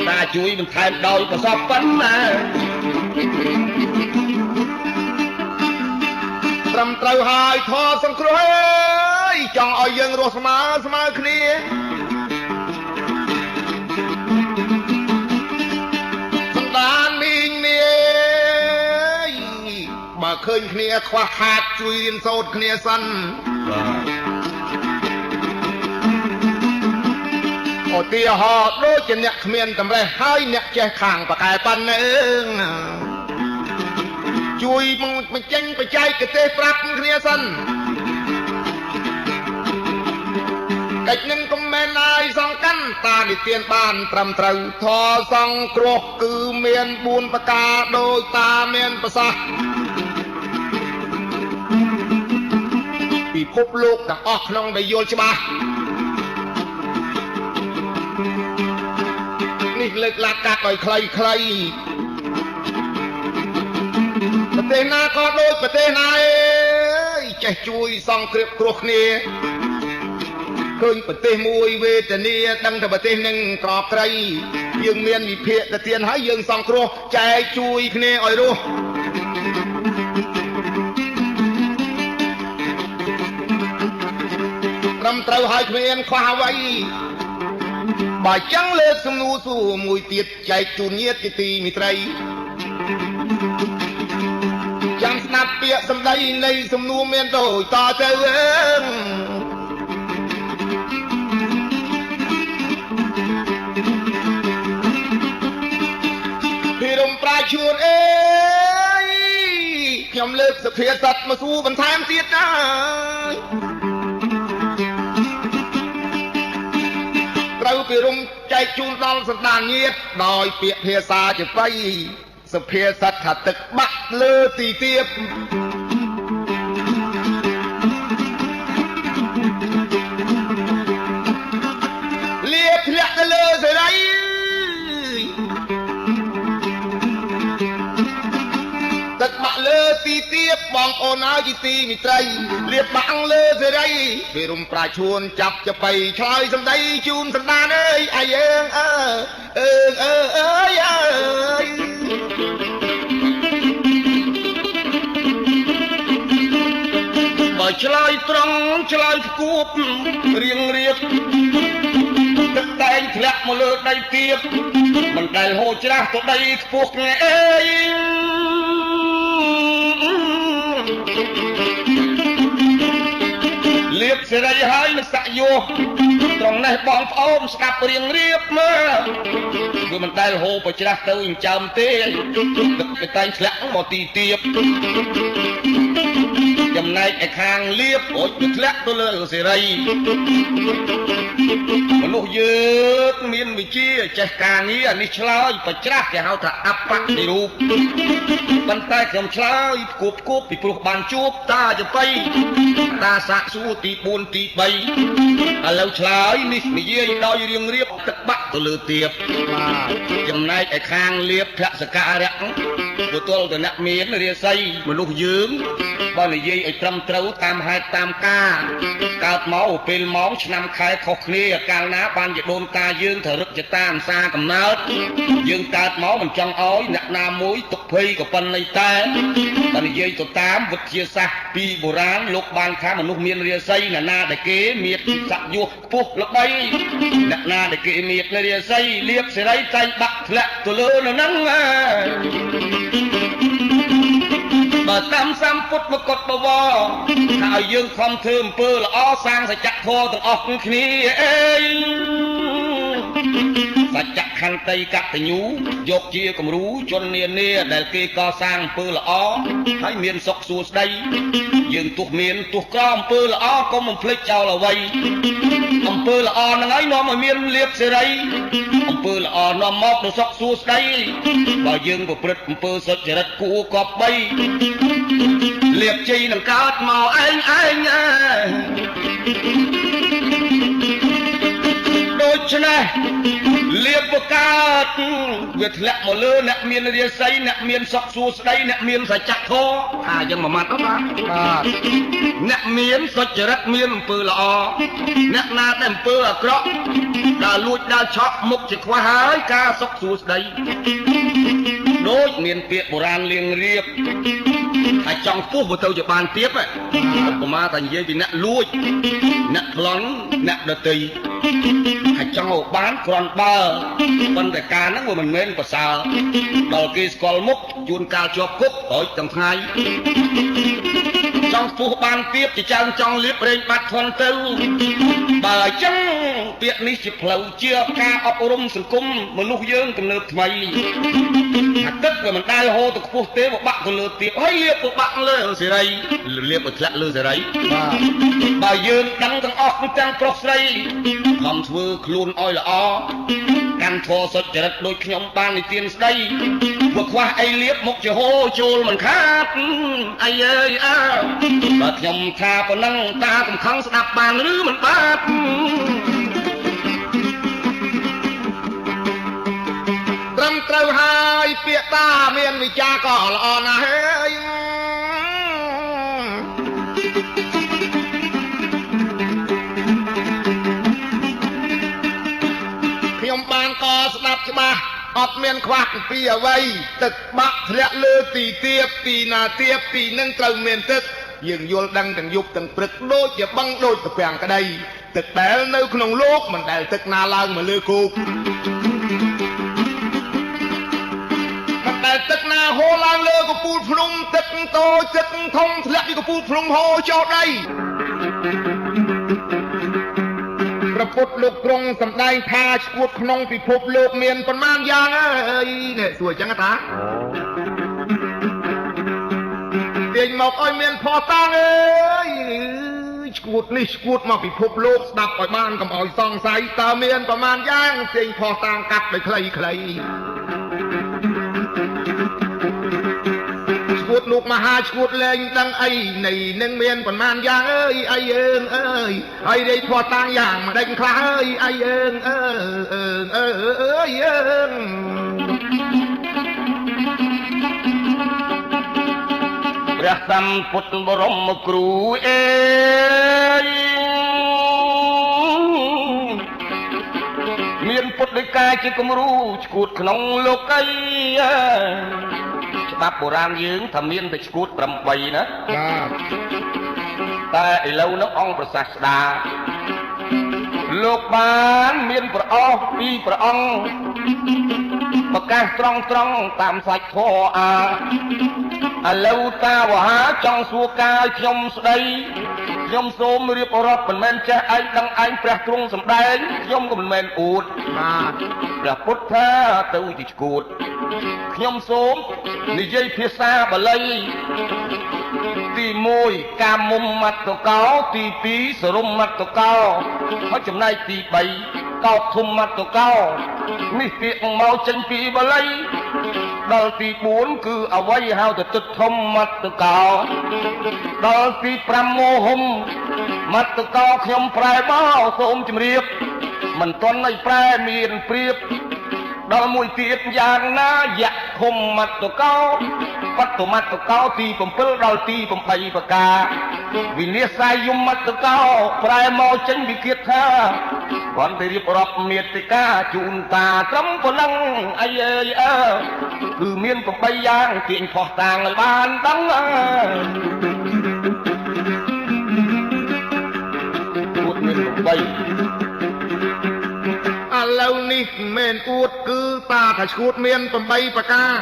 តាជួយបន្ថែមដោយប្រសពប៉ុណ្ណាត្រឹមត្រូវហើយធម៌សង្គ្រោះអើយចង់ឲ្យយើងរស់ស្មើគ្នាសន្តានមីងនាយបើឃើញគ្នាខ្វះខាតជួយរៀនសូត្រគ្នាសិនឧទាហរណ៍ដូចជាអ្នកគ្មានតម្រេះហើយអ្នកចេះខាងបកែប៉ុណ្ណឹងជួយបញ្ចេញបច្ចេកទេសប្រាប់គ្នាសិនកិច្ចនឹងកុំមែនឲ្យសងកាន់តានិទានបានត្រឹមត្រូវធម៌សង្គ្រោះគឺមាន4ប្រការដោយតាមានប្រសាសន៍ពិភពលោកទាំងអស់ក្នុងដែលយល់ច្បាស់នេះលើកឡាកាត់ឲ្យខ្លីប្រទេសណាក៏ដូចប្រទេសណាអើយចេះជួយសង្គ្រោះគ្រោះគ្នាឃើញប្រទេសមួយវេទនាដឹងតែប្រទេសនឹងក្របត្រីយើងមានវិភាគទៅទៀតហើយយើងសង្គ្រោះចែកជួយគ្នាឲ្យរស់ត្រឹមត្រូវហើយគ្មានខ្វះអ្វីបើចឹងលើកសំណួរសួរមួយទៀតចែកជូនញាតិជាទីមិត្តរីចាំស្ដាប់ពាក្យសម្ដីនៃសំណួរមានដូចតទៅពីរំប្រាឈួនអើយខ្ញុំលើកសុភាសិតមកសួរបន្ថែមទៀតណាត្រូវពីរំចែកជូនដល់សន្តានញាតិដោយពាក្យភាសាជាបៃសុភាសិតថាទឹកបាក់លើទីទៀបលាធ្លាក់ទៅលើសេរីទឹកបាក់លើទីទៀបបងប្អូនហើយជាទីមិត្តរីលៀបបាំងលើសេរីពីរំប្រាឈួនចាប់ចបៃឆ្លើយសម្ដីជូនសន្តានអើយអាយើងអើយបើឆ្លើយត្រង់ឆ្លើយស្គួបរៀងរៀបទឹកតែងធ្លាក់មកលើដីទៀបមិនដែលហូរច្រាស់ទៅដីខ្ពស់ងាយអើយលៀបសេរីហើយនឹងសាក់យោត្រង់នេះបងប្អូនស្ដាប់រៀងរៀបមើលគឺមិនដែលហូរប្រច្រាស់ទៅចិញ្ចើមទេទឹកតែងធ្លាក់មកទីទៀបចំណែកឯខាងលៀបអូចទៅធ្លាក់ទៅលើសេរីមនុស្សយើងមានវិជ្ជាចេះការងារនេះឆ្លើយប្រច្រាស់គេហៅថាអបនិរូបប៉ុន្តែខ្ញុំឆ្លើយគួបពីព្រោះបានជួបតាចបៃតាសាក់សួរទី4ទី3ឥឡូវឆ្លើយនេះនិយាយដោយរៀងរៀបទឹកបាក់ទៅលើទៀបចំណែកឯខាងលៀបភសការៈបុទល់តអ្នកមានរាសីមនុស្សយើងបើនិយាយឲ្យត្រឹមត្រូវតាមហេតុតាមការកើតមកពេលមកឆ្នាំខែខុសគ្នាកាលណាបានជាដូនតាយើងទៅរឹកចតាអន្សាកំណើតយើងកើតមកមិនចង់ឲ្យអ្នកណាមួយទុកភ័យក៏ប៉ុន្តែតែបើនិយាយទៅតាមវិទ្យាសាស្ត្រពីបុរាណលោកបានថាមនុស្សមានរាសីអ្នកណាដែលគេមានសក្យុខ្ពស់ល្បីអ្នកណាដែលគេមានរាសីលៀបសេរីតែងបាក់ធ្លាក់ទៅលើនៅហ្នឹងបើតាមសម្ពុទ្ធមកុដបវរថាឲ្យយើងខំធ្វើអំពើល្អសាងសច្ចធម៌ទាំងអស់គ្នាអេសច្ចខន្តីកតញ្ញូយកជាគំរូជននានាដែលគេកសាងអំពើល្អហើយមានសុខសួស្តីយើងទោះមានទោះក្រអំពើល្អកុំបំភ្លេចចោលអ្វីអំពើល្អហ្នឹងហើយនាំឲ្យមានលៀបសេរីអំពើល្អនាំមកនូវសុខសួស្តីបើយើងប្រព្រឹត្តអំពើសុចរិតគួរគប្បីលៀបជ័យនឹងកើតមកឯងដូច កើតវាធ្លាក់មកលើអ្នកមានរាសីអ្នកមានសុខសួស្តីអ្នកមានសច្ចធម៌ថាអញ្ចឹងមួយម៉ាត់បាទអ្នកមានសុចរិតមានអំពើល្អអ្នកណាដែលអំពើអាក្រក់ដើរលួចដើរឆក់មុខជាខ្វះហើយការសុខសួស្តីដូចមានពាក្យបុរាណលៀងរៀបហើយចង់ពុះទៅជាបានទៀតឧបមាថានិយាយពីអ្នកលួចអ្នកប្លន់អ្នកដតីហើយចង់ឲ្យបានគ្រាន់បើប៉ុន្តែការហ្នឹងវាមិនមែនប្រសើរដល់គេស្គាល់មុខជួនកាលជាប់គុកហើយទាំងថ្ងៃចង់ពុះបានទៀតជាចៅចង់លៀបរែងបាត់ធន់ទៅបើអញ្ចឹងពាក្យនេះជាផ្លូវជាការអប់រំសង្គមមនុស្សយើងទំនើបថ្មីអាទឹកក៏មិនដែលហូរទៅខ្ពស់ទេវាបាក់ទៅលើទៀតហើយលៀបទៅបាក់លើសេរីលៀបទៅធ្លាក់លើសេរីបាទបើយើងដឹងទាំងអស់ទាំងប្រុសស្រីខំធ្វើខ្លួនឲ្យល្អកាន់ធម៌សុចរិតដូចខ្ញុំបាននិទានស្ដីវាខ្វះអីលៀបមុខជាហូរចូលមិនខាតអីអើយអើបើខ្ញុំថាប៉ុណ្ណឹងតាកំខឹងស្ដាប់បានឬមិនបាទត្រឹមត្រូវហើយពាក្យតាមានវិចារក៏ល្អណាស់ហើយខ្ញុំបានក៏ស្ដាប់ច្បាស់អត់មានខ្វះពីអ្វីទឹកបាក់ធ្លាក់លើទីទៀបទីណាទៀបទីនឹងត្រូវមានទឹកយើងយល់ដឹងទាំងយប់ទាំងព្រឹកដូចជាបឹងដូចត្រពាំងក្តីទឹកដែលនៅក្នុងលោកមិនដែលទឹកណាឡើងមកលើគោកមិនដែលទឹកណាហូរឡើងលើកំពូលភ្នំទឹកតូចទឹកធំធ្លាក់ពីកំពូលភ្នំហូរចូលដីព្រះពុទ្ធលោកទ្រង់សម្ដែងថាឈួតក្នុងពិភពលោកមានប៉ុន្មានយ៉ាងអើយនេះសួរអញ្ចឹងតាទាញមកឲ្យមានផោះតាំងអើយឈួតនេះឈួតមកពិភពលោកស្ដាប់ឲ្យបានកុំឲ្យសង្ស័យតើមានប៉ុន្មានយ៉ាងទាញផោះតាំងកាត់ដោយខ្លីឈួតលោកមហាឈួតលែងដឹងអីនៃនឹងមានប៉ុន្មានយ៉ាងអើយអីយើងអើយហើយរាយផោះតាំងយ៉ាងមិនដេញខ្លះអើយអីយើងអើយយើងព្រះសម្ពុទ្ធបរមគ្រូអេមានពុទ្ធដីកាជាគំរូឈួតក្នុងលោកីច្បាប់បុរាណយើងថាមានតែឈួត8ណាបាទតែឥឡូវនោះអង្គប្រសាសស្ដាលោកបានមានព្រះអស់ពីរព្រះអង្គប្រកាសត្រង់តាមសាច់ធម៌ឥឡូវតាវហាចង់សួរកាយខ្ញុំស្ដីខ្ញុំសូមរៀបរាប់មិនមែនចេះឯងដឹងឯងព្រះទ្រង់សម្ដែងខ្ញុំក៏មិនមែនអួតបាទព្រះពុទ្ធថាទៅទីឈួតខ្ញុំសូមនិយាយភាសាបាលីទី1កាមុំមត្តកោទី2សរុមមត្តកោហើយចំណែកទី3កោធំមត្តកោនេះពាក្យមកចេញពីបាលីដល់ទី4គឺអវ័យហៅទៅទឹកធំមត្តកោដល់ទី5មោហុំមត្តកោខ្ញុំប្រែបោសូមជម្រាបមិនទាន់ឲ្យប្រែមានព្រៀបដល់មួយទៀតយ៉ាងណាយៈខុំមត្តកោបត្តមត្តកោទី7ដល់ទី8ប្រការវិនិច្ឆ័យយមមត្តកោប្រែមកចេញវិគិតថាគាត់ទៅរៀបរាប់មេតិកាជូនតាត្រឹមប៉ុណ្ណឹងអីអើយគឺមាន8យ៉ាងទាញផោះតាងឲ្យបានដឹងពុទ្ធមាន8ឥឡូវនេះមិនមែនអួតគឺតាថាឈួតមាន8ប្រការ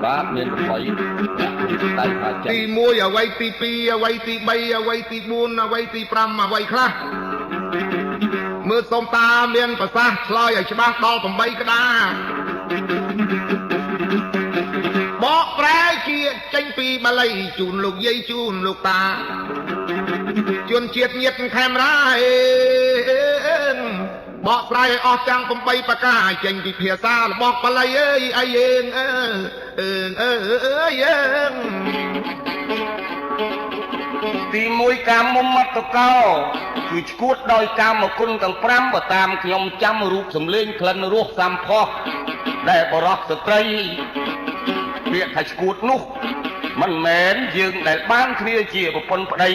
បាទមាន8ដៃថាចេះទី1អ្វីទី2អ្វីទី3អ្វីទី4អ្វីទី5អ្វីខ្លះមើលសូមតាមានប្រសាសន៍ឆ្លើយឲ្យច្បាស់ដល់8ក្តារបកប្រែជាចេញពីបាលីជូនលោកយាយជូនលោកតាជនជាតិញាតិខេមរាបកស្រាយឲ្យអស់ទាំង8ប្រការចេញពីភាសារបស់បាលីអើយអីយើងទី1កាមុំមត្តកោ គឺឈួតដោយកាមគុណទាំង5បើតាមខ្ញុំចាំរូបសម្លេងក្លិនរសសម្ផស្សដែលបរោះស្ត្រីពាក្យថាឈួតនោះមិនមែនយើងដែលបានគ្នាជាប្រពន្ធប្តី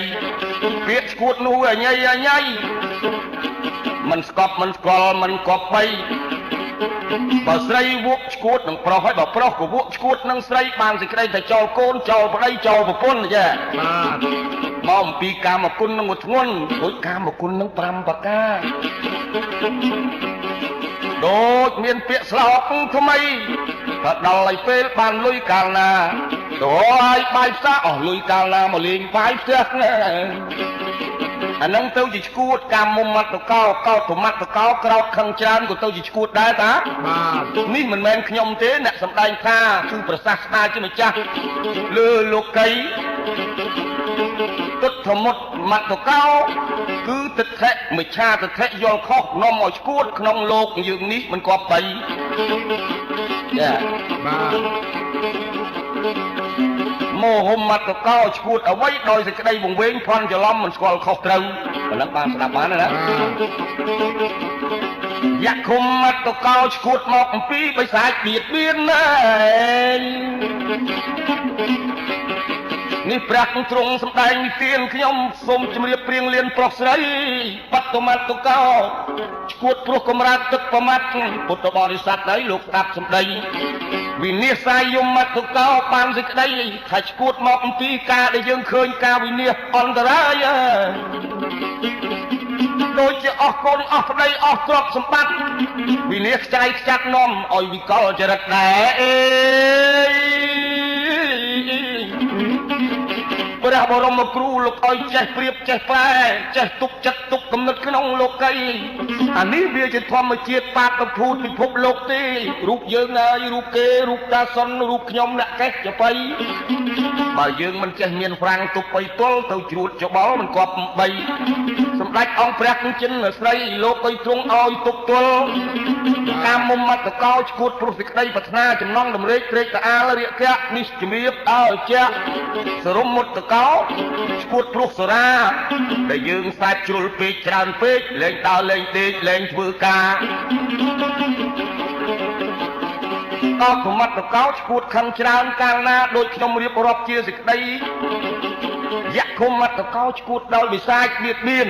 ពាក្យឈួតនោះអញៃមិនស្កប់មិនស្គាល់មិនគប្បីបើស្រីវក់ឈួតនឹងប្រុសហើយបើប្រុសក៏វក់ឈួតនឹងស្រីបានសេចក្តីតែចោលកូនចោលប្តីចោលប្រពន្ធចាបាទមកអំពីកាមគុណនឹងមួយធ្ងន់ដូចកាមគុណនឹង5ប្រការដូចមានពាក្យស្លោកថ្មីថាដល់ឲ្យពេលបានលុយកាលណាទៅឲ្យបាយផ្សារអស់លុយកាលណាមកលេងបាយផ្ទះអានឹងទៅជាឈួតកាមមុំមាត់តកោកោតមាត់តកោក្រោតខឹងច្រើនក៏ទៅជាឈួតដែរតាបាទនេះមិនមែនខ្ញុំទេអ្នកសម្ដែងថាគឺប្រសាសស្ដាជាម្ចាស់លើលោកីទុតធមុតមាត់តកោគឺទិដ្ឋិមិឆាទិដ្ឋិយល់ខុសនាំឲ្យឈួតក្នុងលោកយើងនេះមិនគប្បីចាបាទមោហមតកោឈួតអ្វីដោយសេចក្តីវង្វេងភ័ន្តច្រឡំមិនស្គាល់ខុសត្រូវប៉ុណ្ណឹងបានស្ដាប់បានណាយៈឃុំមតកោឈួតមកអំពីបិសាចបៀតបៀនណានេះព្រះទ្រង់សម្ដែងនិទានខ្ញុំសូមជម្រាបព្រៀងលៀនប្រុសស្រីបត្តមតកោឈួតព្រោះកំរើកទឹកប្រមាត់ពុទ្ធបរិស័ទហើយលោកស្ដាប់សម្ដីវិនិច្ឆ័យយមតកោបានសេចក្តីថាឈួតមកអំពីការដែលយើងឃើញការវិនិច្ឆ័យអន្តរាយដូចជាអស់កូនអស់ប្តីអស់ទ្រព្យសម្បត្តិវិនិច្ឆ័យខ្ចាត់នាំឲ្យវិកលចរិតដែរព្រះបរមគ្រូលោកឲ្យចេះព្រៀបចេះប្រែចេះទុកចិត្តទុកគំនិតក្នុងលោកីអានេះវាជាធម្មជាតិបាតុភូតពិភពលោកទេរូបយើងហើយរូបគេរូបតាសុនរូបខ្ញុំអ្នកកេះចបៃបើយើងមិនចេះមានហ្វ្រាំងទុកបីទល់ទៅជ្រួតច្បល់មិនគប់បីសម្ដេចអង្គព្រះគញ្ចិនស្រីលោកឲ្យទ្រង់ឲ្យទុកទល់កាមមុំមតកោឈួតព្រោះសេចក្តីប្រាថ្នាចំណងតម្រេកត្រេកតាអាលរាគៈនេះជំរាបឲ្យជាសរុបមុតកោឈួតព្រោះសរាដែលយើងសាច់ជ្រុលពេកច្រើនពេកលែងដើរលែងដេកលែងធ្វើការអស់សមត្ថកោឈួតខឹងច្រើនកាលណាដូចខ្ញុំរៀបរាប់ជាសេចក្តីយៈឃុំមត្តកោឈួតដោយវិសាចបៀតបៀន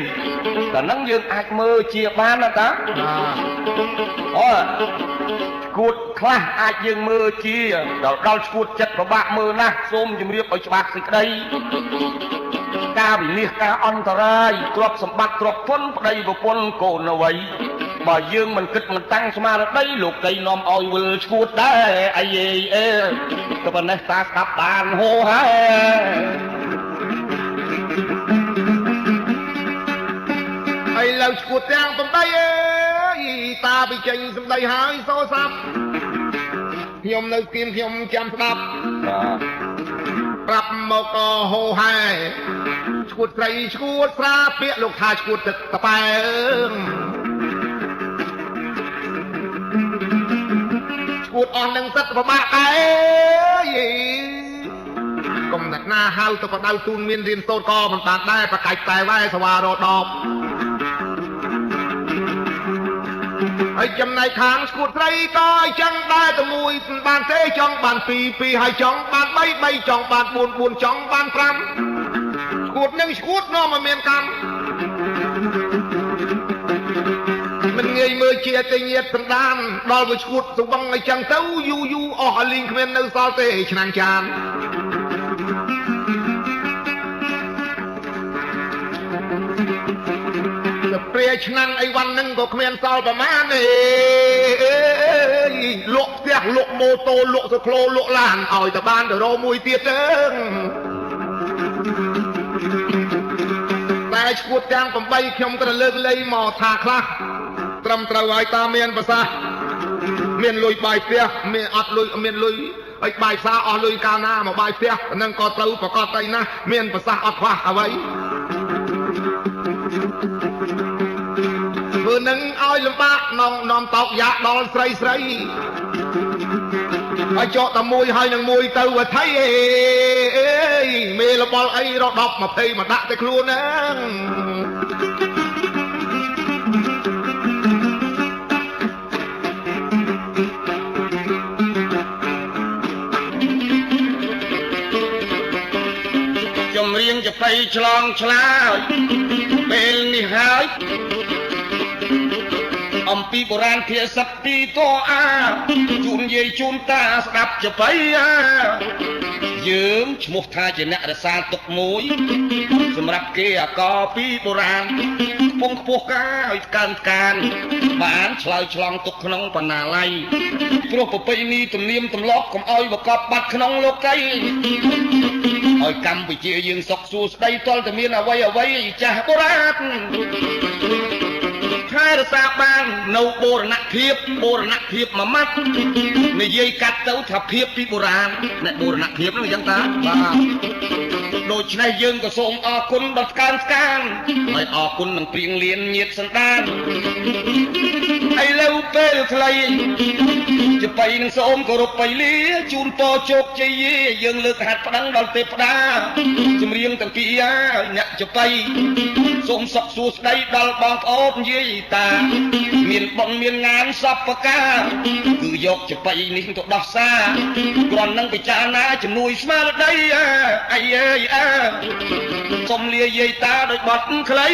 តែនឹងយើងអាចមើលជាបានណាតាអូឈួតខ្លះអាចយើងមើលជាដល់ឈួតចិត្តប្របាក់មើលណាស់សូមជម្រាបឲ្យច្បាស់សេចក្តីការវិនិច្ឆ័យការអន្តរាយទ្រព្យសម្បត្តិទ្រព្យធនប្តីប្រពន្ធកូនអ្វីបើយើងមិនគិតមិនតាំងស្មារតីលោកីនាំឲ្យវិលឈួតដែរអីទៅប៉ុណ្ណេះតាស្ដាប់បានហូហើយឥឡូវឈួតទាំងបំដីអើយតាបិចេញសម្ដីហើយសូសាប់ខ្ញុំនៅគៀមខ្ញុំចាំស្ដាប់ប្រាប់មកក៏ហូហើយឈួតស្រីឈួតស្រាពាក្យលោកថាឈួតទឹកតប៉ែឈួតអស់នឹងទឹកប្របាក់អើយកុំដាក់ណាហៅទៅបដៅទូនមានរៀនសូត្រក៏មិនបានដែរប្រកាច់តែវ៉ែសវារដបហើយចំណែកខាងឈួតស្រីក៏អញ្ចឹងដែរតែមួយបានទេចង់បាន2ហើយចង់បាន3ចង់បាន4ចង់បាន5ឈួតនឹងឈួតនាំមកមានកម្មមិនងាយមើលជាតែញាតសន្តានដល់វាឈួតទៅវឹងអញ្ចឹងទៅយូរអស់ឲ្យលីងគ្មាននៅសល់ទេឆ្នាំងចានព្រាឆ្នាំងអីវ៉ាន់នឹងក៏គ្មានសល់ប្រមាណទេលក់ផ្ទះលក់ម៉ូតូលក់សក្លោលក់ឡានឲ្យតែបានទៅរោមួយទៀតទៅតែឈួតទាំង8ខ្ញុំក៏លើកលែងមកថាខ្លះត្រឹមត្រូវឲ្យតាមានប្រសាសន៍មានលុយបាយផ្ទះមានអត់លុយមានលុយឲ្យបាយផ្សារអស់លុយកាលណាមកបាយផ្ទះនឹងក៏ត្រូវប្រកបទៅណាមានប្រសាសន៍អត់ខ្វះអ្វីធ្វើនឹងឲ្យលំបាកនាំតោកយ៉ាដល់ស្រីឲ្យចកតែមួយហើយនឹងមួយទៅវថៃអេមេលបល់អីរដប់20មកដាក់តែខ្លួនហ្នឹង ឆ្លងឆ្លើយពេលនេះហើយអំពីបុរាណភាសាពីតអាជូនយាយជូនតាស្ដាប់ចបៃអាយើងឈ្មោះថាជាអ្នករសាទុកមួយសម្រាប់គេអាកពីបុរាណពងខ្ពស់កាឲ្យកើនកានបានឆ្លើយឆ្លងទុកក្នុងបណ្ណាល័យព្រោះប្រពៃណីទំនៀមទម្លាប់កុំឲ្យបកបបាត់ក្នុងលោកីឲ្យកម្ពុជាយើងសុខសួស្ដីទាល់តែមានអ្វីចាស់បុរាណខែរសាបាននៅបូរណភាពមួយម៉ាត់និយាយកាត់ទៅថាភាពពីបុរាណអ្នកបូរណភាពនោះអញ្ចឹងតាបាទដូច្នេះយើងក៏សូមអរគុណដល់ស្កានហើយអរគុណនឹងព្រៀងលៀនញាតសន្តានឥឡូវពេលខ្លីជាបៃនឹងសូមគោរពបៃលាជូនពរជោគជ័យយើងលើកហាត់ប្តឹងដល់ទេពតាចម្រៀងទាំងពីរអ្នកជាបៃសូមសុខសួស្ដីដល់បងប្អូនយាយតាមានបងមានងានសពការគឺយកចបៃនេះទៅដោះសារគ្រាន់នឹងពិចារណាជំនួយស្មារតីអីសូមលាយាយតាដោយបត់ខ្លី